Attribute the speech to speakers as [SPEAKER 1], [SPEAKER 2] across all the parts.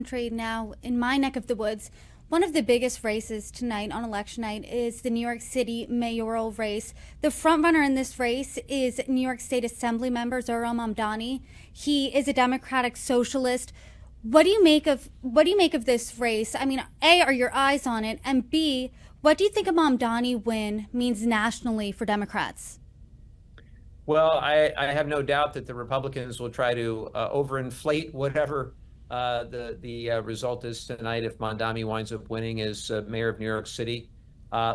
[SPEAKER 1] Country now in my neck of the woods. One of the biggest races tonight on election night is the New York City mayoral race. The frontrunner in this race is New York State Assembly member Zohran Mamdani. He is a Democratic socialist. What do you make of this race? I mean, A, are your eyes on it? And B, what do you think a Mamdani win means nationally for Democrats?
[SPEAKER 2] Well, I have no doubt that the Republicans will try to overinflate whatever the result is tonight if Mamdani winds up winning as mayor of New York City.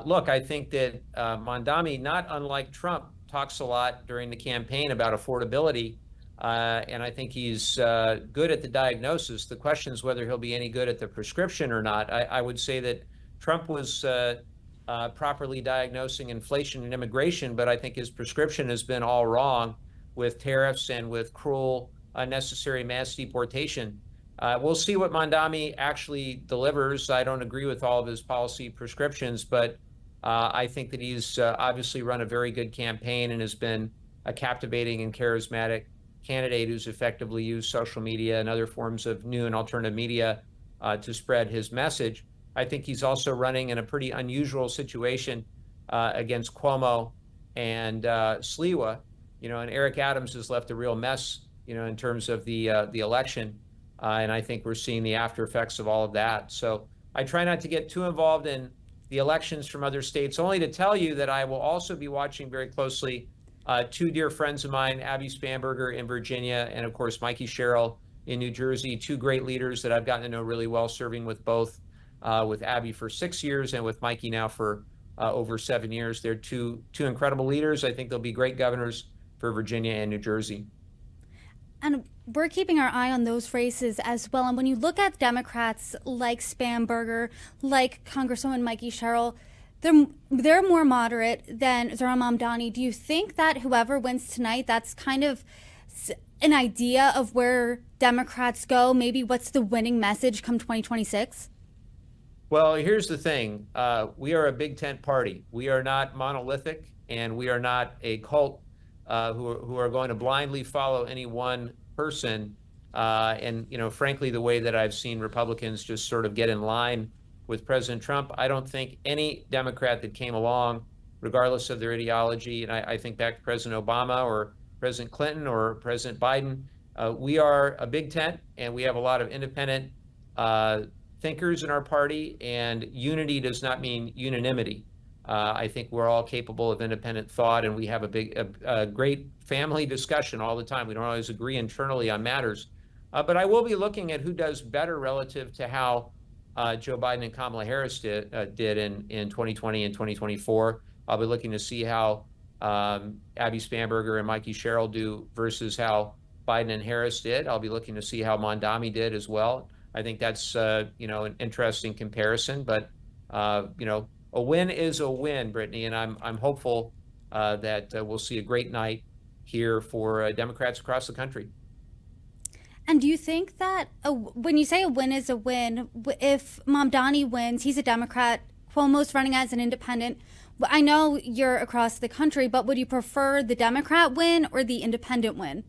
[SPEAKER 2] Look, I think that Mamdani, not unlike Trump, talks a lot during the campaign about affordability, and I think he's good at the diagnosis. The question is whether he'll be any good at the prescription or not. I would say that Trump was properly diagnosing inflation and immigration, but I think his prescription has been all wrong with tariffs and with cruel, unnecessary mass deportation. We'll see what Mamdani actually delivers. I don't agree with all of his policy prescriptions, but I think that he's obviously run a very good campaign and has been a captivating and charismatic candidate who's effectively used social media and other forms of new and alternative media to spread his message. I think he's also running in a pretty unusual situation against Cuomo and Sliwa, and Eric Adams has left a real mess, in terms of the election. And I think we're seeing the after effects of all of that. So I try not to get too involved in the elections from other states, only to tell you that I will also be watching very closely two dear friends of mine, Abby Spanberger in Virginia, and of course, Mikey Sherrill in New Jersey, two great leaders that I've gotten to know really well, serving with both, with Abby for 6 years and with Mikey now for over 7 years. They're two incredible leaders. I think they'll be great governors for Virginia and New Jersey.
[SPEAKER 1] And we're keeping our eye on those races as well. And when you look at Democrats like Spanberger, like Congresswoman Mikey Sherrill, they're more moderate than Zohran Mamdani. Do you think that whoever wins tonight, that's kind of an idea of where Democrats go? Maybe what's the winning message come 2026?
[SPEAKER 2] Well, here's the thing. We are a big tent party. We are not monolithic, and we are not a cult who are going to blindly follow any one person. And frankly, the way that I've seen Republicans just sort of get in line with President Trump, I don't think any Democrat that came along, regardless of their ideology, and I think back to President Obama or President Clinton or President Biden, we are a big tent, and we have a lot of independent thinkers in our party, and unity does not mean unanimity. I think we're all capable of independent thought, and we have a great family discussion all the time. We don't always agree internally on matters, but I will be looking at who does better relative to how Joe Biden and Kamala Harris did in 2020 and 2024. I'll be looking to see how Abby Spanberger and Mikey Sherrill do versus how Biden and Harris did. I'll be looking to see how Mamdani did as well. I think that's an interesting comparison, but a win is a win, Brittany, and I'm hopeful that we'll see a great night here for Democrats across the country.
[SPEAKER 1] And do you think that when you say a win is a win, if Mamdani wins, he's a Democrat, Cuomo's running as an independent. I know you're across the country, but would you prefer the Democrat win or the independent win?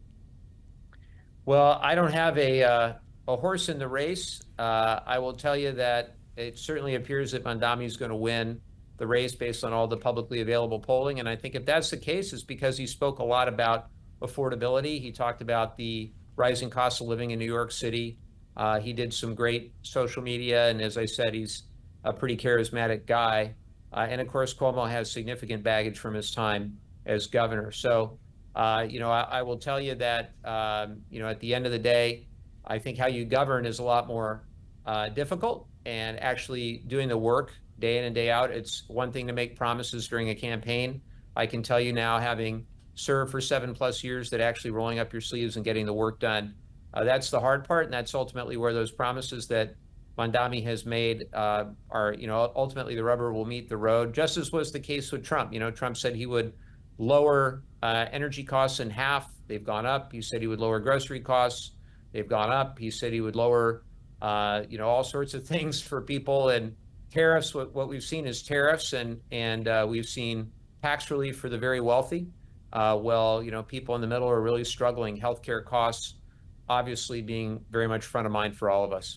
[SPEAKER 2] Well, I don't have a horse in the race. I will tell you that it certainly appears that Mamdani is going to win the race based on all the publicly available polling. And I think if that's the case, it's because he spoke a lot about affordability. He talked about the rising cost of living in New York City. He did some great social media. And as I said, he's a pretty charismatic guy. And of course, Cuomo has significant baggage from his time as governor. So, I will tell you that, at the end of the day, I think how you govern is a lot more difficult, and actually doing the work day in and day out. It's one thing to make promises during a campaign. I can tell you now, having served for 7+ years, that actually rolling up your sleeves and getting the work done, that's the hard part. And that's ultimately where those promises that Mamdani has made are, ultimately the rubber will meet the road, just as was the case with Trump. Trump said he would lower energy costs in half. They've gone up. He said he would lower grocery costs. They've gone up. He said he would lower, all sorts of things for people, and tariffs. What we've seen is tariffs, and we've seen tax relief for the very wealthy. People in the middle are really struggling. Healthcare costs, obviously, being very much front of mind for all of us.